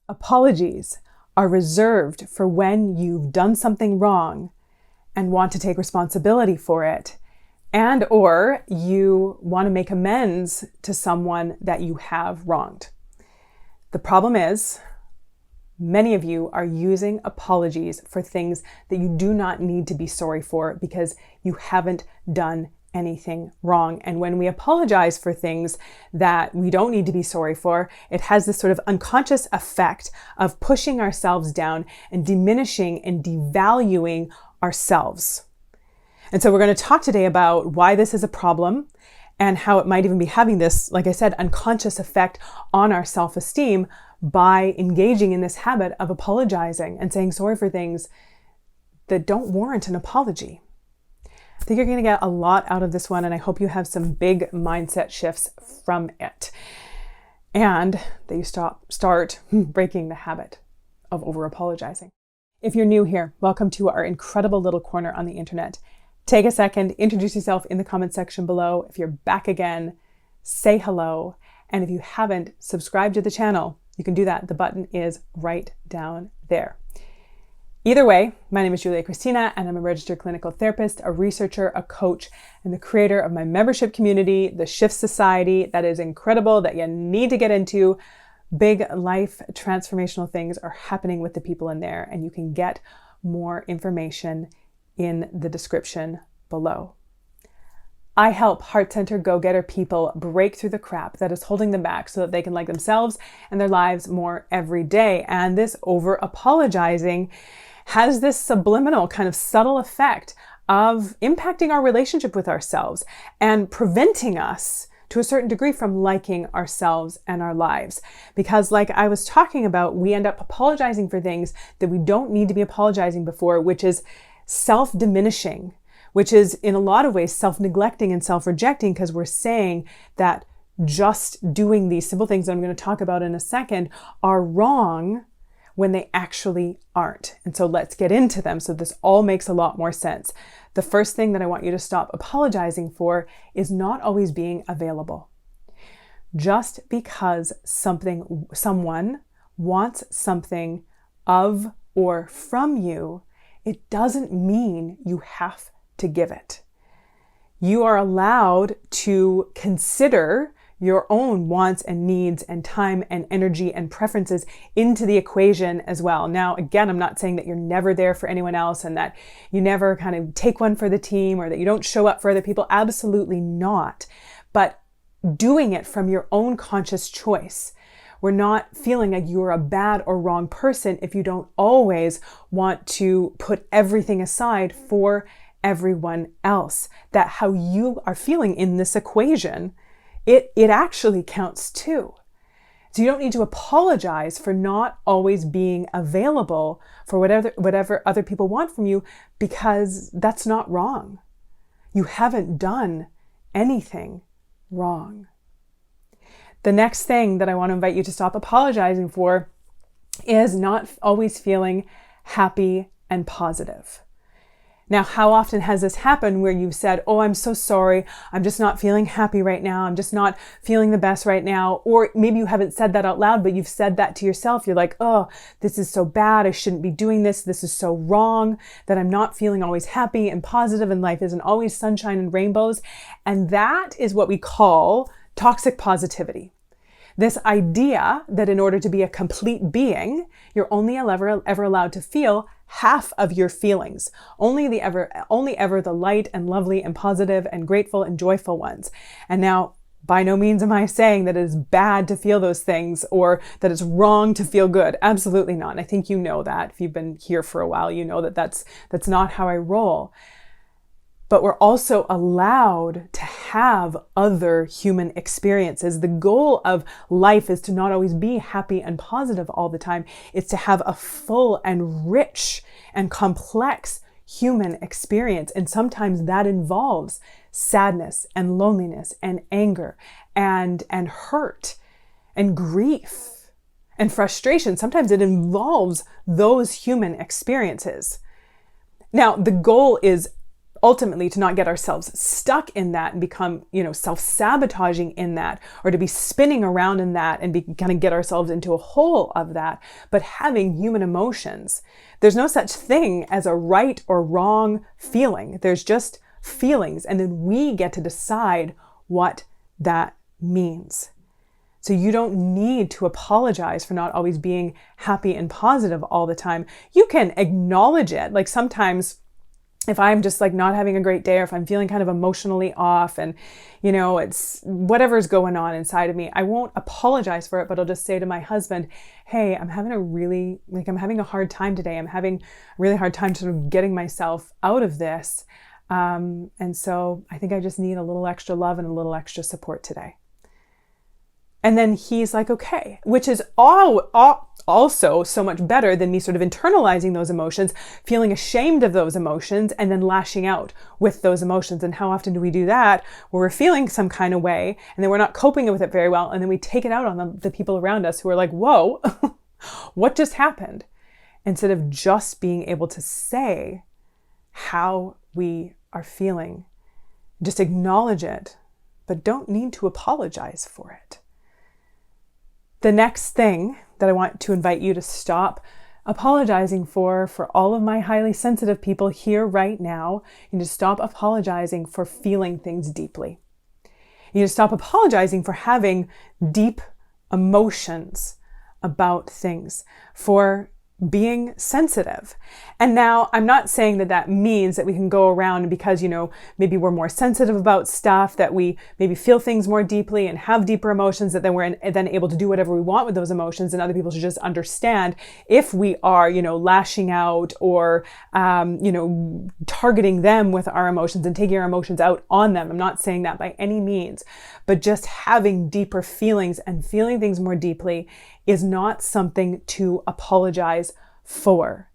Apologies are reserved for when you've done something wrong and want to take responsibility for it, and or you want to make amends to someone that you have wronged. The problem is, many of you are using apologies for things that you do not need to be sorry for because you haven't done anything wrong. And when we apologize for things that we don't need to be sorry for, it has this sort of unconscious effect of pushing ourselves down and diminishing and devaluing ourselves. And so we're going to talk today about why this is a problem and how it might even be having this, like I said, unconscious effect on our self-esteem by engaging in this habit of apologizing and saying sorry for things that don't warrant an apology. I think you're going to get a lot out of this one, and I hope you have some big mindset shifts from it. And that you start breaking the habit of over-apologizing. If you're new here, welcome to our incredible little corner on the internet. Take a second, introduce yourself in the comment section below. If you're back again, say hello. And if you haven't subscribed to the channel, you can do that. The button is right down there. Either way, my name is Julia Christina, and I'm a registered clinical therapist, a researcher, a coach, and the creator of my membership community, the Shift Society. That is incredible, that you need to get into. Big life transformational things are happening with the people in there, and you can get more information in the description below. I help heart-centered go-getter people break through the crap that is holding them back so that they can like themselves and their lives more every day. And this over-apologizing has this subliminal kind of subtle effect of impacting our relationship with ourselves and preventing us to a certain degree from liking ourselves and our lives. Because like I was talking about, we end up apologizing for things that we don't need to be apologizing for, which is self-diminishing, which is in a lot of ways self-neglecting and self-rejecting, because we're saying that just doing these simple things that I'm going to talk about in a second are wrong when they actually aren't. And so let's get into them so this all makes a lot more sense. The first thing that I want you to stop apologizing for is not always being available. Just because someone wants something of or from you, it doesn't mean you have to give it. You are allowed to consider your own wants and needs and time and energy and preferences into the equation as well. Now, again, I'm not saying that you're never there for anyone else and that you never kind of take one for the team or that you don't show up for other people. Absolutely not. But doing it from your own conscious choice. We're not feeling like you're a bad or wrong person if you don't always want to put everything aside for everyone else. That how you are feeling in this equation, it actually counts too. So you don't need to apologize for not always being available for whatever other people want from you, because that's not wrong. You haven't done anything wrong. The next thing that I want to invite you to stop apologizing for is not always feeling happy and positive. Now, how often has this happened where you've said, oh, I'm so sorry, I'm just not feeling happy right now, I'm just not feeling the best right now, or maybe you haven't said that out loud, but you've said that to yourself. You're like, oh, this is so bad, I shouldn't be doing this, this is so wrong, that I'm not feeling always happy and positive, and life isn't always sunshine and rainbows. And that is what we call toxic positivity. This idea that in order to be a complete being, you're only ever allowed to feel half of your feelings, only ever the light and lovely and positive and grateful and joyful ones. And now, by no means am I saying that it is bad to feel those things or that it's wrong to feel good. Absolutely not. And I think you know that. If you've been here for a while, you know that that's not how I roll. But we're also allowed to have other human experiences. The goal of life is to not always be happy and positive all the time. It's to have a full and rich and complex human experience. And sometimes that involves sadness and loneliness and anger and hurt and grief and frustration. Sometimes it involves those human experiences. Now, the goal is ultimately to not get ourselves stuck in that and become, self-sabotaging in that, or to be spinning around in that and kind of get ourselves into a hole of that. But having human emotions, there's no such thing as a right or wrong feeling. There's just feelings. And then we get to decide what that means. So you don't need to apologize for not always being happy and positive all the time. You can acknowledge it. Like sometimes if I'm just like not having a great day, or if I'm feeling kind of emotionally off and, it's whatever's going on inside of me, I won't apologize for it, but I'll just say to my husband, hey, I'm having a hard time today. I'm having a really hard time sort of getting myself out of this. And so I think I just need a little extra love and a little extra support today. And then he's like, okay, which is also so much better than me sort of internalizing those emotions, feeling ashamed of those emotions, and then lashing out with those emotions. And how often do we do that? Where we're feeling some kind of way and then we're not coping with it very well. And then we take it out on the people around us who are like, whoa, what just happened? Instead of just being able to say how we are feeling, just acknowledge it, but don't need to apologize for it. The next thing that I want to invite you to stop apologizing for all of my highly sensitive people here right now, you need to stop apologizing for feeling things deeply. You need to stop apologizing for having deep emotions about things, for being sensitive. And now I'm not saying that means that we can go around and because, maybe we're more sensitive about stuff, that we maybe feel things more deeply and have deeper emotions, that then we're then able to do whatever we want with those emotions, and other people should just understand if we are, lashing out or, targeting them with our emotions and taking our emotions out on them. I'm not saying that by any means, but just having deeper feelings and feeling things more deeply is not something to apologize for.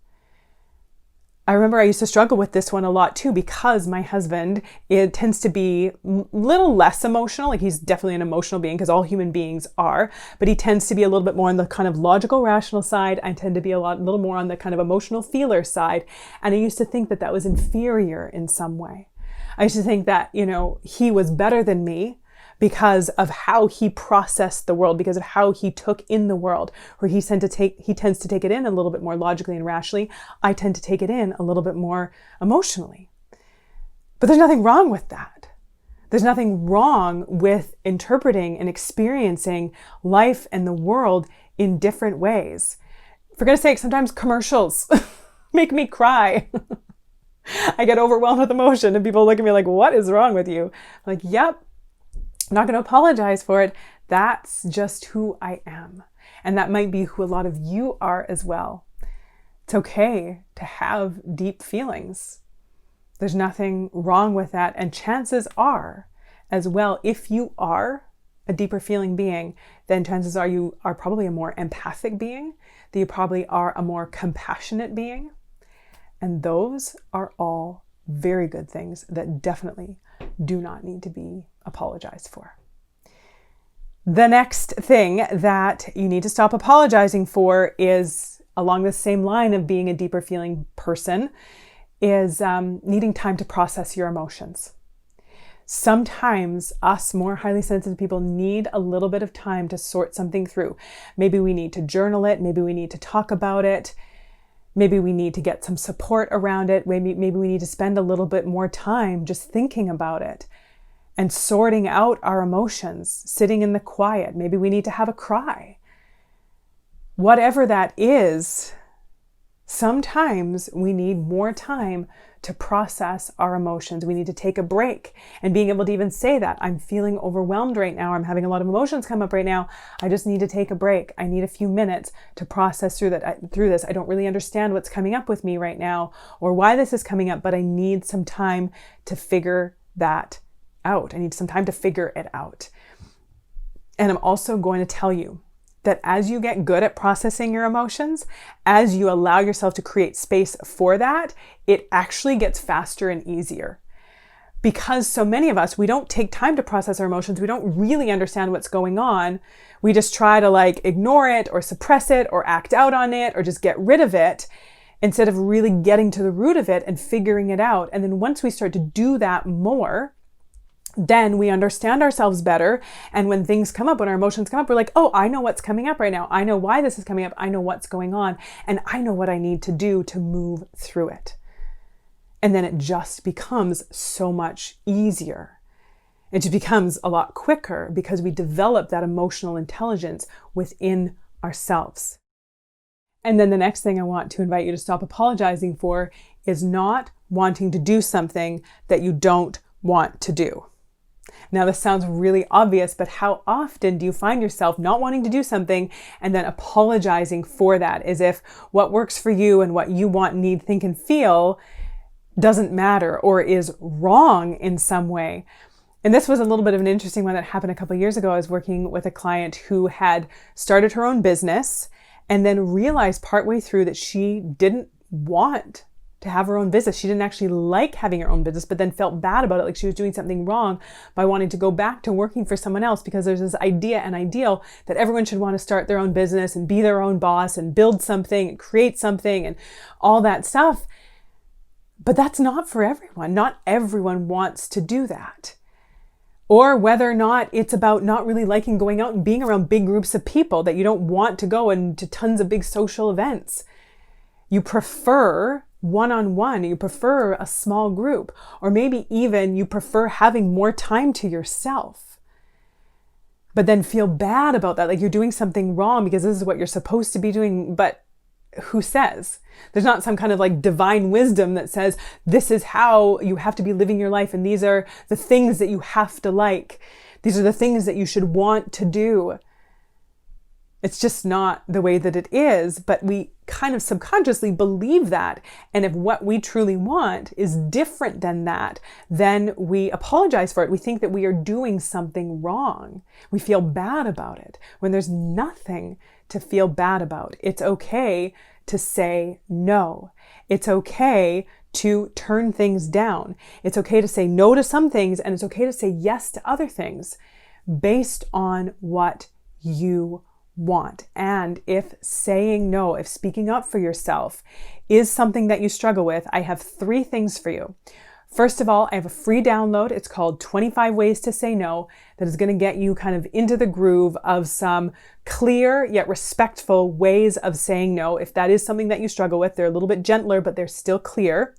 I remember I used to struggle with this one a lot too, because my husband, it tends to be a little less emotional. Like he's definitely an emotional being, because all human beings are, but he tends to be a little bit more on the kind of logical, rational side. I tend to be a little more on the kind of emotional feeler side. And I used to think that was inferior in some way. I used to think that, he was better than me because of how he processed the world, because of how he took in the world, where he tends to take it in a little bit more logically and rationally. I tend to take it in a little bit more emotionally. But there's nothing wrong with that. There's nothing wrong with interpreting and experiencing life and the world in different ways. For goodness sake, sometimes commercials make me cry. I get overwhelmed with emotion and people look at me like, what is wrong with you? I'm like, yep. I'm not going to apologize for it. That's just who I am. And that might be who a lot of you are as well. It's okay to have deep feelings. There's nothing wrong with that. And chances are as well, if you are a deeper feeling being, then chances are you are probably a more empathic being, that you probably are a more compassionate being. And those are all very good things that definitely do not need to be apologized for. The next thing that you need to stop apologizing for is along the same line of being a deeper feeling person, is needing time to process your emotions. Sometimes us more highly sensitive people need a little bit of time to sort something through. Maybe we need to journal it. Maybe we need to talk about it. Maybe we need to get some support around it. Maybe we need to spend a little bit more time just thinking about it and sorting out our emotions, sitting in the quiet. Maybe we need to have a cry. Whatever that is, sometimes we need more time to process our emotions. We need to take a break, and being able to even say that I'm feeling overwhelmed right now. I'm having a lot of emotions come up right now. I just need to take a break. I need a few minutes to process through this. I don't really understand what's coming up with me right now or why this is coming up, but I need some time to figure that out. I need some time to figure it out. And I'm also going to tell you that as you get good at processing your emotions, as you allow yourself to create space for that, it actually gets faster and easier. Because so many of us, we don't take time to process our emotions. We don't really understand what's going on. We just try to ignore it or suppress it or act out on it or just get rid of it. instead of really getting to the root of it and figuring it out. And then once we start to do that more, then we understand ourselves better. And when things come up, when our emotions come up, we're like, oh, I know what's coming up right now. I know why this is coming up. I know what's going on. And I know what I need to do to move through it. And then it just becomes so much easier. It just becomes a lot quicker because we develop that emotional intelligence within ourselves. And then the next thing I want to invite you to stop apologizing for is not wanting to do something that you don't want to do. Now, this sounds really obvious, but how often do you find yourself not wanting to do something and then apologizing for that, as if what works for you and what you want, need, think, and feel doesn't matter or is wrong in some way? And this was a little bit of an interesting one that happened a couple of years ago. I was working with a client who had started her own business and then realized partway through that she didn't want to have her own business. She didn't actually like having her own business, but then felt bad about it, like she was doing something wrong by wanting to go back to working for someone else, because there's this idea and ideal that everyone should want to start their own business and be their own boss and build something and create something and all that stuff. But that's not for everyone. Not everyone wants to do that. Or whether or not it's about not really liking going out and being around big groups of people, that you don't want to go into tons of big social events. You prefer one-on-one, you prefer a small group, or maybe even you prefer having more time to yourself, but then feel bad about that, like you're doing something wrong because this is what you're supposed to be doing. But who says? There's not some kind of like divine wisdom that says this is how you have to be living your life and these are the things that you have to like. These are the things that you should want to do. It's just not the way that it is, but we kind of subconsciously believe that. And if what we truly want is different than that, then we apologize for it. We think that we are doing something wrong. We feel bad about it when there's nothing to feel bad about. It's okay to say no. It's okay to turn things down. It's okay to say no to some things, and it's okay to say yes to other things based on what you want. And if saying no, if speaking up for yourself is something that you struggle with, I have 3 things for you. First of all, I have a free download. It's called 25 Ways to Say No, that is going to get you kind of into the groove of some clear yet respectful ways of saying no. If that is something that you struggle with, they're a little bit gentler, but they're still clear.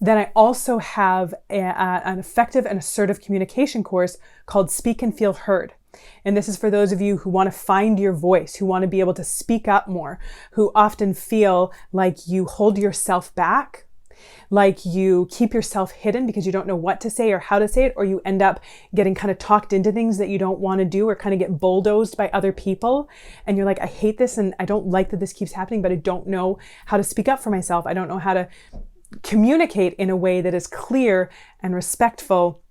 Then I also have an effective and assertive communication course called Speak and Feel Heard. And this is for those of you who want to find your voice, who want to be able to speak up more, who often feel like you hold yourself back, like you keep yourself hidden because you don't know what to say or how to say it, or you end up getting kind of talked into things that you don't want to do, or kind of get bulldozed by other people. And you're like, I hate this and I don't like that this keeps happening, but I don't know how to speak up for myself. I don't know how to communicate in a way that is clear and respectful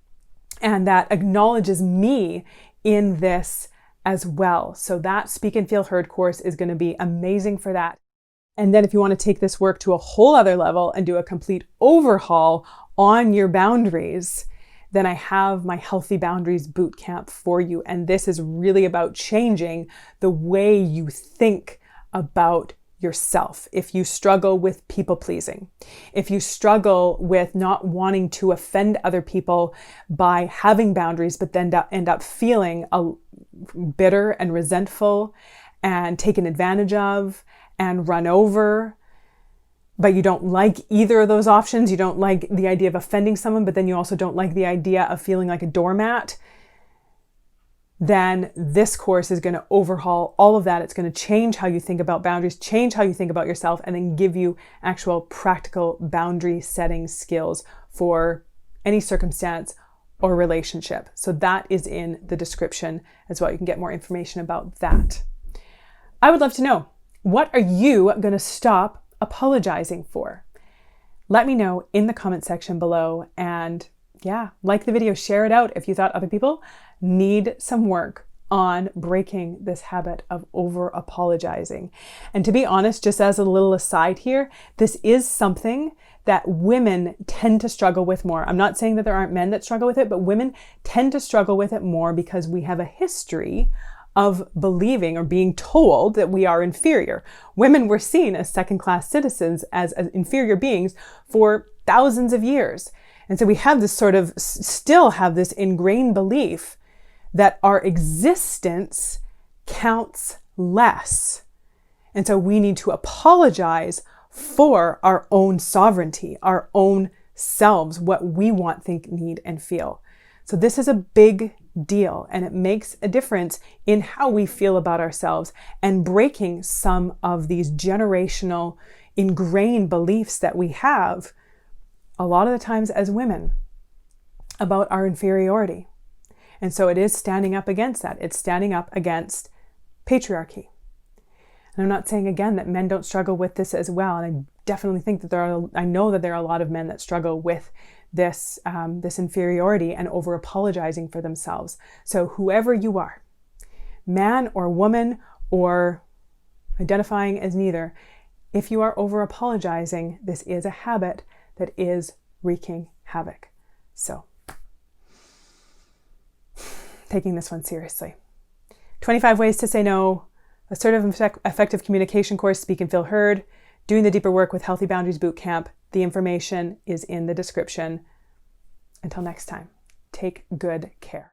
and that acknowledges me in this as well. So that Speak and Feel Heard course is going to be amazing for that. And then if you want to take this work to a whole other level and do a complete overhaul on your boundaries, then I have my Healthy Boundaries Bootcamp for you. And this is really about changing the way you think about yourself. If you struggle with people pleasing, if you struggle with not wanting to offend other people by having boundaries, but then end up feeling bitter and resentful and taken advantage of and run over, but you don't like either of those options. You don't like the idea of offending someone, but then you also don't like the idea of feeling like a doormat, then this course is going to overhaul all of that. It's going to change how you think about boundaries, change how you think about yourself, and then give you actual practical boundary setting skills for any circumstance or relationship. So that is in the description as well. You can get more information about that. I would love to know, what are you going to stop apologizing for? Let me know in the comment section below, and yeah, like the video, share it out if you thought other people need some work on breaking this habit of over apologizing. And to be honest, just as a little aside here, this is something that women tend to struggle with more. I'm not saying that there aren't men that struggle with it, but women tend to struggle with it more because we have a history of believing or being told that we are inferior. Women were seen as second-class citizens, as inferior beings for thousands of years. And so we have this still have this ingrained belief that our existence counts less. And so we need to apologize for our own sovereignty, our own selves, what we want, think, need, and feel. So this is a big deal, and it makes a difference in how we feel about ourselves and breaking some of these generational ingrained beliefs that we have a lot of the times as women about our inferiority. And so it is standing up against that. It's standing up against patriarchy. And I'm not saying again that men don't struggle with this as well. And I definitely think that I know that there are a lot of men that struggle with this inferiority and over apologizing for themselves. So whoever you are, man or woman or identifying as neither, if you are over apologizing, this is a habit that is wreaking havoc. So taking this one seriously. 25 ways to say no, assertive and effective communication course, Speak and Feel Heard, doing the deeper work with Healthy Boundaries Bootcamp. The information is in the description. Until next time, take good care.